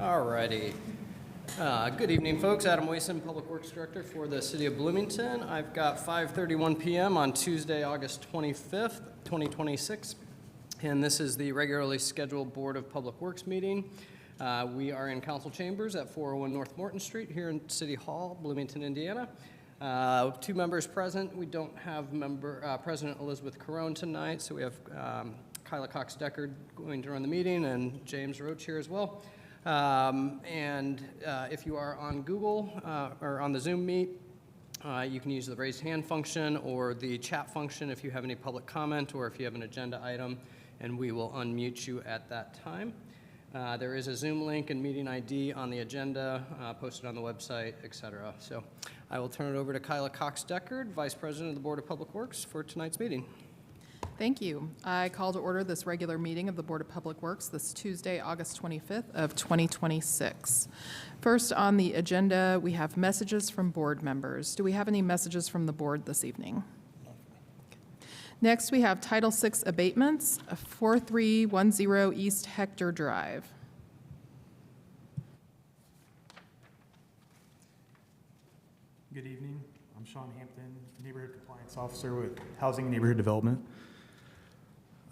Alrighty. Good evening, folks. Adam Wason, Public Works Director for the City of Bloomington. I've got 5:31 p.m. on Tuesday, August 25th, 2026, and this is the regularly scheduled Board of Public Works meeting. We are in council chambers at 401 North Morton Street here in City Hall, Bloomington, Indiana. 2 members present. We don't have President Elizabeth Carone tonight, so we have Kyla Cox-Deckard going to run the meeting and James Roach here as well. If you are on Google or on the Zoom meet, you can use the raised hand function or the chat function if you have any public comment or if you have an agenda item, and we will unmute you at that time. There is a Zoom link and meeting ID on the agenda, posted on the website, etc. So I will turn it over to Kyla Cox-Deckard, Vice President of the Board of Public Works, for tonight's meeting. Thank you. I call to order this regular meeting of the Board of Public Works this Tuesday, August 25th of 2026. First on the agenda, we have messages from board members. Do we have any messages from the board this evening? Next, we have Title VI abatements, 4310 East Hector Drive. Good evening. I'm Sean Hampton, Neighborhood Compliance Officer with Housing and Neighborhood Development.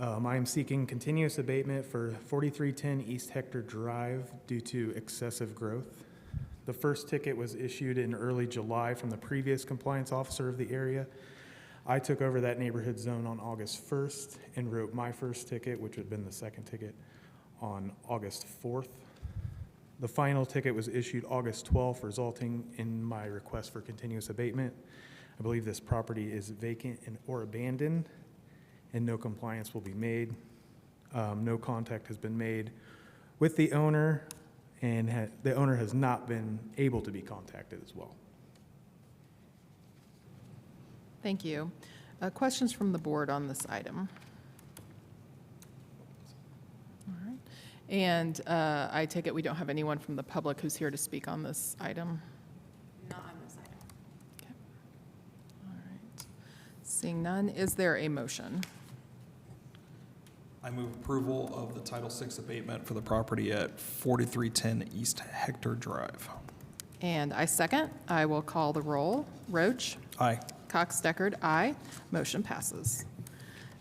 I am seeking continuous abatement for 4310 East Hector Drive due to excessive growth. The first ticket was issued in early July from the previous compliance officer of the area. I took over that neighborhood zone on August 1st and wrote my first ticket, which would have been the second ticket, on August 4th. The final ticket was issued August 12th, resulting in my request for continuous abatement. I believe this property is vacant or abandoned, and no compliance will be made. No contact has been made with the owner, and the owner has not been able to be contacted as well. Thank you. Questions from the board on this item? All right. And I take it we don't have anyone from the public who's here to speak on this item? Not on this item. Okay. All right. Seeing none, is there a motion? I move approval of the Title VI abatement for the property at 4310 East Hector Drive. And I second. I will call the roll. Roach? Aye. Cox-Deckard, aye. Motion passes.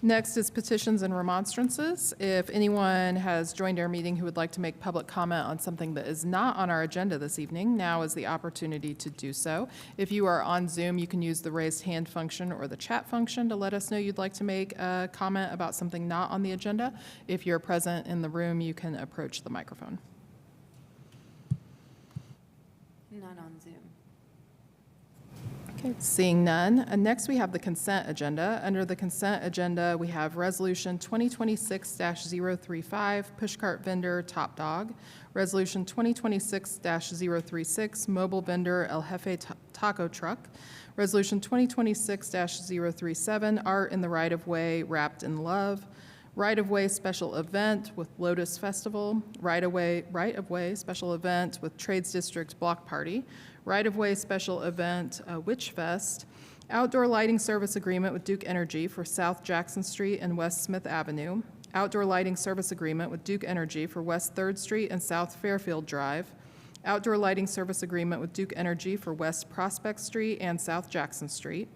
Next is petitions and remonstrances. If anyone has joined our meeting who would like to make public comment on something that is not on our agenda this evening, now is the opportunity to do so. If you are on Zoom, you can use the raised hand function or the chat function to let us know you'd like to make a comment about something not on the agenda. If you're present in the room, you can approach the microphone. None on Zoom. Okay, seeing none. Next, we have the consent agenda. Under the consent agenda, we have Resolution 2026-035, Pushcart Vendor Top Dog, Resolution 2026-036, Mobile Vendor El Jefe Taco Truck, Resolution 2026-037, Art in the Right-of-Way Wrapped in Love, Right-of-Way Special Event with Lotus Festival, Right-of-Way Special Event with Trades District Block Party, Right-of-Way Special Event Witch Fest, Outdoor Lighting Service Agreement with Duke Energy for South Jackson Street and West Smith Avenue, Outdoor Lighting Service Agreement with Duke Energy for West 3rd Street and South Fairfield Drive, Outdoor Lighting Service Agreement with Duke Energy for West Prospect Street and South Jackson Street,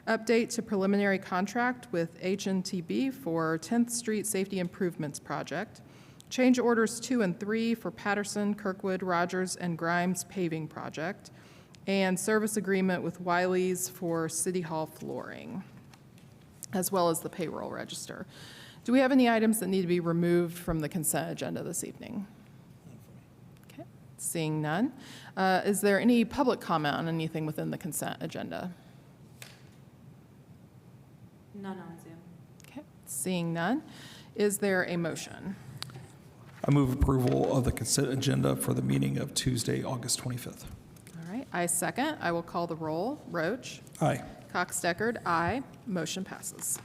Update to preliminary contract with H&TB for 10th Street Safety Improvements Project. Change orders 2 and 3 for Patterson, Kirkwood, Rogers, and Grimes Paving Project. And service agreement with Wiley's for City Hall flooring, as well as the payroll register. Do we have any items that need to be removed from the consent agenda this evening? Okay, seeing none. Is there any public comment on anything within the consent agenda? None on Zoom. Okay, seeing none. Is there a motion? I move approval of the consent agenda for the meeting of Tuesday, August 25th. All right, I second. I will call the roll. Roach? Aye. Cox-Deckard, aye. Motion passes.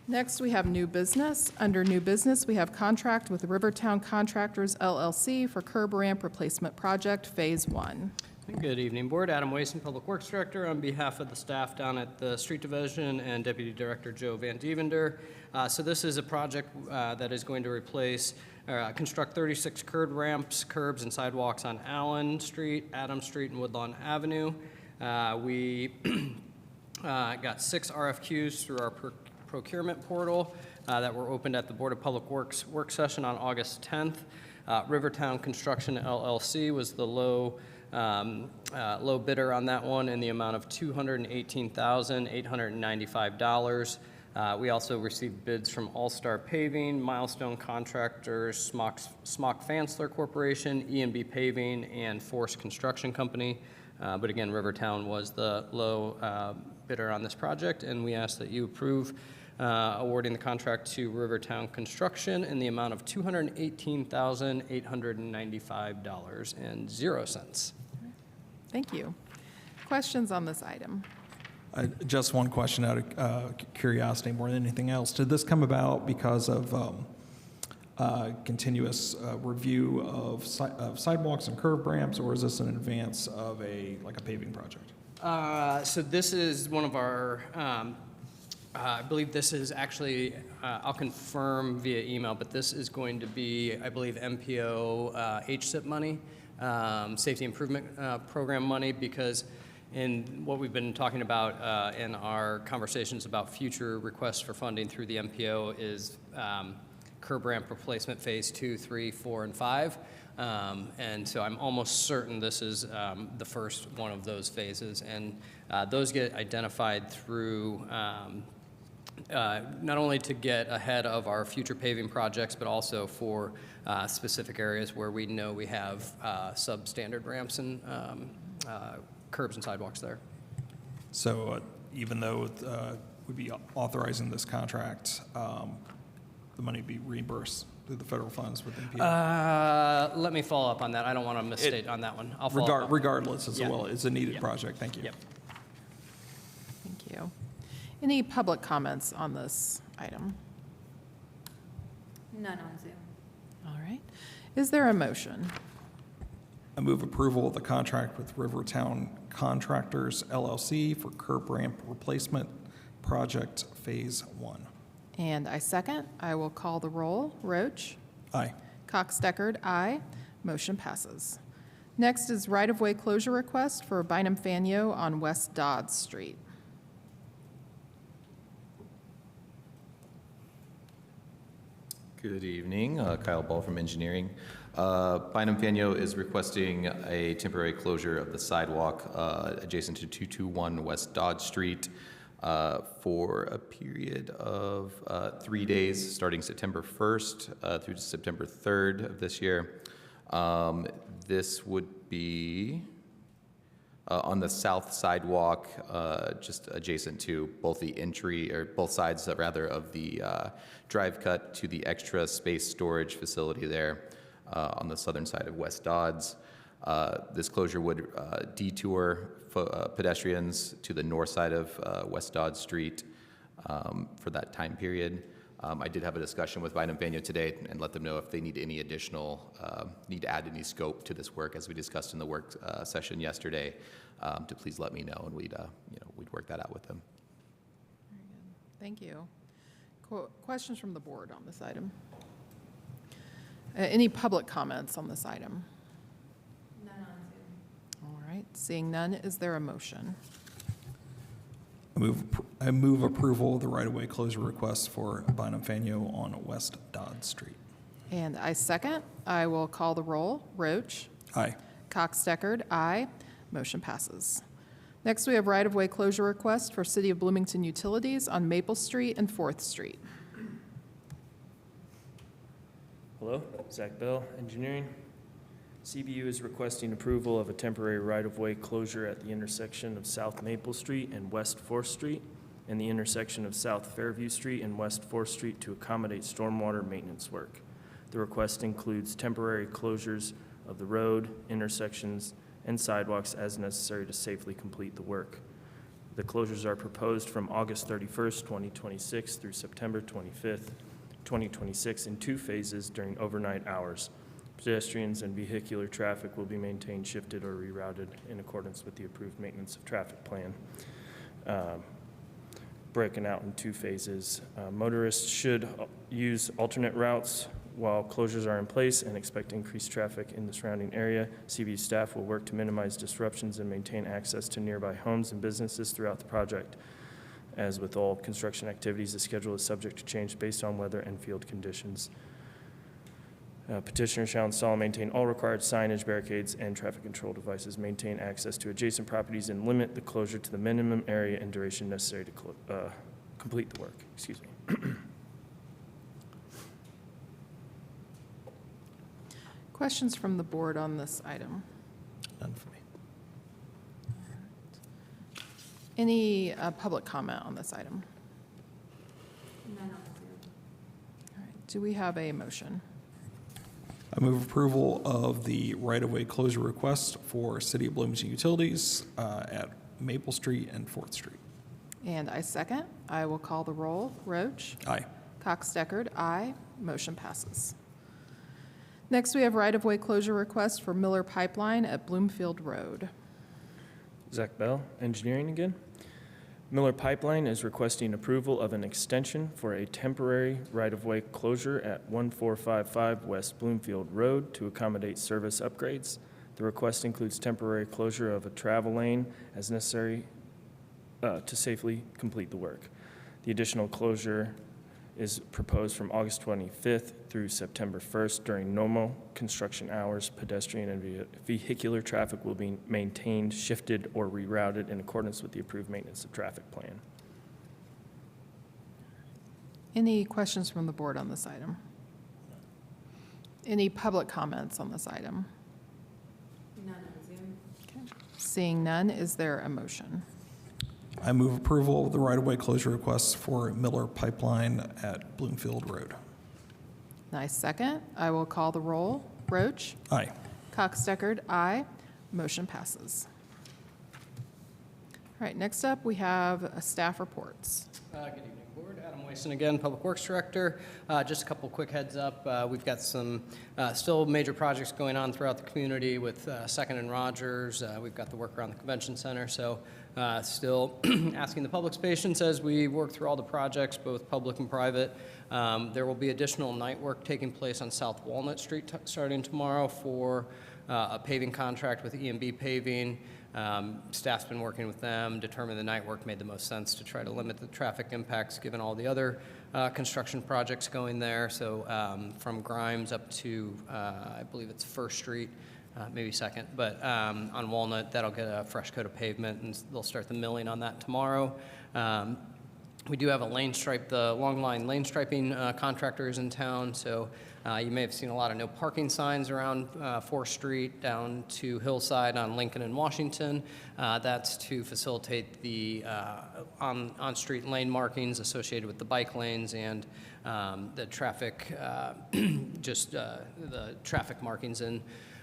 Next, we have new business. Under new business, we have contract with Rivertown Contractors, LLC for curb ramp replacement project, Phase 1. Good evening, Board. Adam Wason, Public Works Director, on behalf of the staff down at the Street Division and Deputy Director Joe Van Dievender. So this is a project that is going to replace construct 36 curb ramps, curbs, and sidewalks on Allen Street, Adams Street, and Woodlawn Avenue. We got 6 RFQs through our procurement portal that were opened at the Board of Public Works work session on August 10th. Rivertown Construction LLC was the low bidder on that one in the amount of $218,895. We also received bids from All Star Paving, Milestone Contractors, Smock Fansler Corporation, E&B Paving, and Force Construction Company. But again, Rivertown was the low bidder on this project, and we ask that you approve awarding the contract to Rivertown Construction in the amount of $218,895.00. Thank you. Questions on this item? Just one question out of curiosity more than anything else. Did this come about because of continuous review of sidewalks and curb ramps, or is this in advance of a paving project? So this is one of our, I believe this is actually, I'll confirm via email, but this is going to be, I believe, MPO HSIP money, Safety Improvement Program money, because in what we've been talking about in our conversations about future requests for funding through the MPO is curb ramp replacement phase 2, 3, 4, and 5. And so I'm almost certain this is the first one of those phases. And those get identified through not only to get ahead of our future paving projects, but also for specific areas where we know we have substandard ramps and curbs and sidewalks there. So even though we'd be authorizing this contract, the money be reimbursed through the federal funds with MPO? Let me follow up on that. I don't want to misstate on that one. I'll follow up. Regardless, as Yeah. well, it's a needed Yeah. project. Thank you. Yep. Thank you. Any public comments on this item? None on Zoom. All right. Is there a motion? I move approval of the contract with Rivertown Contractors LLC for curb ramp replacement project phase 1. And I second. I will call the roll. Roach? Aye. Cox-Deckard, aye. Motion passes. Next is right-of-way closure request for Bynum Faneuil on West Dodds Street. Good evening, Kyle Ball from Engineering. Bynum Faneuil is requesting a temporary closure of the sidewalk adjacent to 221 West Dodge Street for a period of 3 days, starting September 1st through to September 3rd of this year. This would be on the south sidewalk, just adjacent to both the entry, or both sides, rather, of the drive cut to the extra space storage facility there on the southern side of West Dodds. This closure would detour pedestrians to the north side of West Dodds Street for that time period. I did have a discussion with Bynum Faneuil today and let them know if they need any additional, need to add any scope to this work, as we discussed in the work session yesterday, to please let me know, and we'd work that out with them. Very good. Thank you. Questions from the board on this item? Any public comments on this item? None on Zoom. All right, seeing none, is there a motion? I move approval of the right-of-way closure request for Bynum Faneuil on West Dodds Street. And I second. I will call the roll. Roach? Aye. Cox-Deckard, aye. Motion passes. Next, we have right-of-way closure request for City of Bloomington Utilities on Maple Street and 4th Street. Hello, Zach Bell, Engineering. CBU is requesting approval of a temporary right-of-way closure at the intersection of South Maple Street and West 4th Street, and the intersection of South Fairview Street and West 4th Street to accommodate stormwater maintenance work. The request includes temporary closures of the road, intersections, and sidewalks as necessary to safely complete the work. The closures are proposed from August 31st, 2026 through September 25th, 2026 in 2 phases during overnight hours. Pedestrians and vehicular traffic will be maintained, shifted, or rerouted in accordance with the approved maintenance of traffic plan. Broken out in 2 phases. Motorists should use alternate routes While closures are in place and expect increased traffic in the surrounding area, CBU staff will work to minimize disruptions and maintain access to nearby homes and businesses throughout the project. As with all construction activities, the schedule is subject to change based on weather and field conditions. Petitioner shall install and maintain all required signage, barricades, and traffic control devices, maintain access to adjacent properties, and limit the closure to the minimum area and duration necessary to complete the work. Excuse me. Questions from the board on this item? None for me. Any public comment on this item? None on Zoom. All right. Do we have a motion? I move approval of the right-of-way closure request for City of Bloomington Utilities at Maple Street and 4th Street. And I second. I will call the roll. Roach? Aye. Cox-Deckard, aye. Motion passes. Next, we have right-of-way closure request for Miller Pipeline at Bloomfield Road. Zach Bell, engineering again. Miller Pipeline is requesting approval of an extension for a temporary right-of-way closure at 1455 West Bloomfield Road to accommodate service upgrades. The request includes temporary closure of a travel lane as necessary to safely complete the work. The additional closure is proposed from August 25th through September 1st. During normal construction hours, pedestrian and vehicular traffic will be maintained, shifted, or rerouted in accordance with the approved maintenance of traffic plan. Any questions from the board on this item? Any public comments on this item? None on Zoom. Okay. Seeing none, is there a motion? I move approval of the right-of-way closure request for Miller Pipeline at Bloomfield Road. Nice second. I will call the roll. Roach? Aye. Cox-Deckard, aye. Motion passes. All right, next up, we have staff reports. Good evening, Board. Adam Wason again, Public Works Director. Just a couple quick heads up. We've got some still major projects going on throughout the community with Second and Rogers. We've got the work around the convention center, so still asking the public's patience as we work through all the projects, both public and private. There will be additional night work taking place on South Walnut Street starting tomorrow for a paving contract with E&B Paving. Staff's been working with them, determined the night work made the most sense to try to limit the traffic impacts given all the other construction projects going there. So from Grimes up to, I believe it's 1st Street, maybe 2nd, but on Walnut, that'll get a fresh coat of pavement, and they'll start the milling on that tomorrow. We do have a lane stripe, the long line lane striping contractor is in town, so you may have seen a lot of no parking signs around 4th Street down to Hillside on Lincoln and Washington. That's to facilitate the on-street lane markings associated with the bike lanes and the traffic, the traffic markings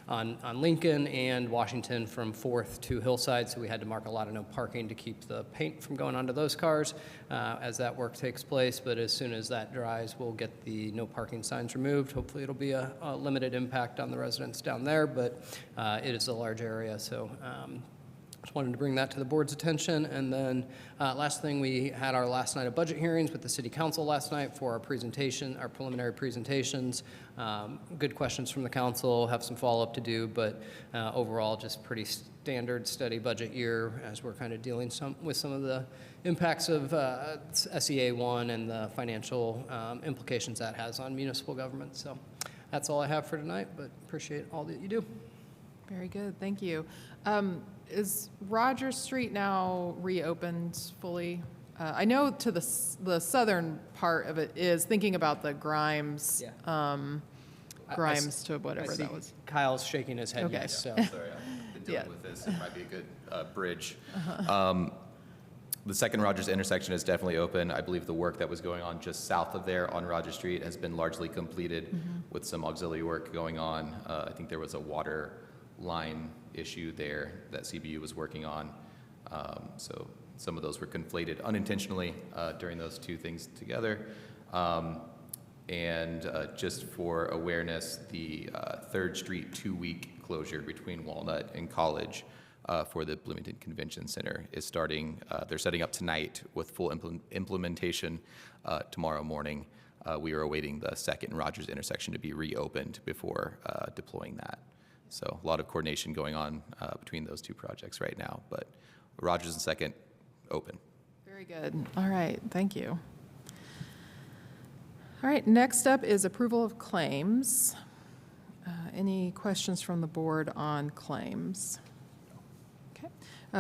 on Lincoln and Washington from 4th to Hillside, so we had to mark a lot of no parking to keep the paint from going onto those cars as that work takes place. But as soon as that dries, we'll get the no parking signs removed. Hopefully it'll be a limited impact on the residents down there, but it is a large area, so just wanted to bring that to the board's attention. And then last thing, we had our last night of budget hearings with the city council last night for our presentation, our preliminary presentations. Good questions from the council, have some follow-up to do, but overall just pretty standard steady budget year as we're kind of dealing with some of the impacts of SEA 1 and the financial implications that has on municipal government. So that's all I have for tonight, but appreciate all that you do. Very good, thank you. Is Rogers Street now reopened fully? I know to the southern part of it is thinking about the Grimes, Grimes to whatever that was. Kyle's shaking his head Okay. yes, so. Sorry, I've been dealing with this. It might be a good bridge. The second Rogers intersection is definitely open. I believe the work that was going on just south of there on Rogers Street has been largely completed with some auxiliary work going on. I think there was a water line issue there that CBU was working on. So some of those were conflated unintentionally during those two things together. And just for awareness, the 3rd Street 2-week closure between Walnut and College for the Bloomington Convention Center is starting. They're setting up tonight with full implementation tomorrow morning. We are awaiting the Second and Rogers intersection to be reopened before deploying that. So a lot of coordination going on between those two projects right now, but Rogers and Second, open. Very good. All right, thank you. All right, next up is approval of claims. Any questions from the board on claims? Okay.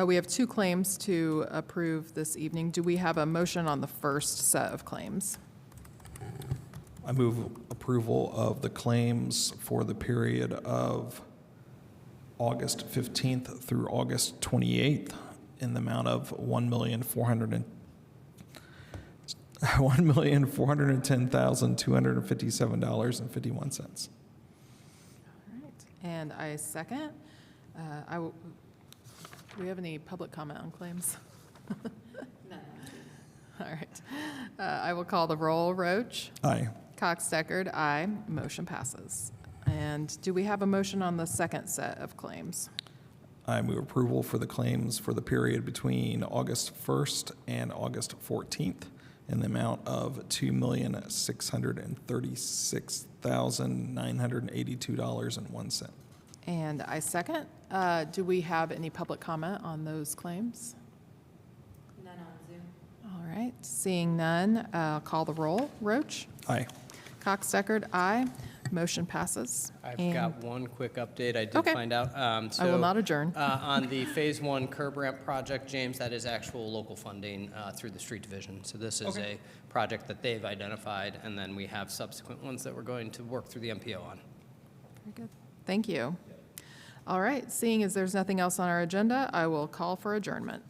We have 2 claims to approve this evening. Do we have a motion on the first set of claims? I move approval of the claims for the period of August 15th through August 28th in the amount of $1,410,257.51. All right, and I second. Do we have any public comment on claims? None on Zoom. All right. I will call the roll. Roach? Aye. Cox Deckard, aye. Motion passes. And do we have a motion on the second set of claims? I move approval for the claims for the period between August 1st and August 14th in the amount of $2,636,982.01. And I second. Do we have any public comment on those claims? None on Zoom. All right, seeing none, I'll call the roll. Roach? Aye. Cox Deckard, aye. Motion passes. I've And got one quick update I did Okay. find out. I will So, not adjourn. On the Phase 1 curb ramp project, James, that is actual local funding through the street division. So this is a project that they've identified, and then we have subsequent ones that we're going to work through the MPO on. Very good. Thank you. All right, seeing as there's nothing else on our agenda, I will call for adjournment.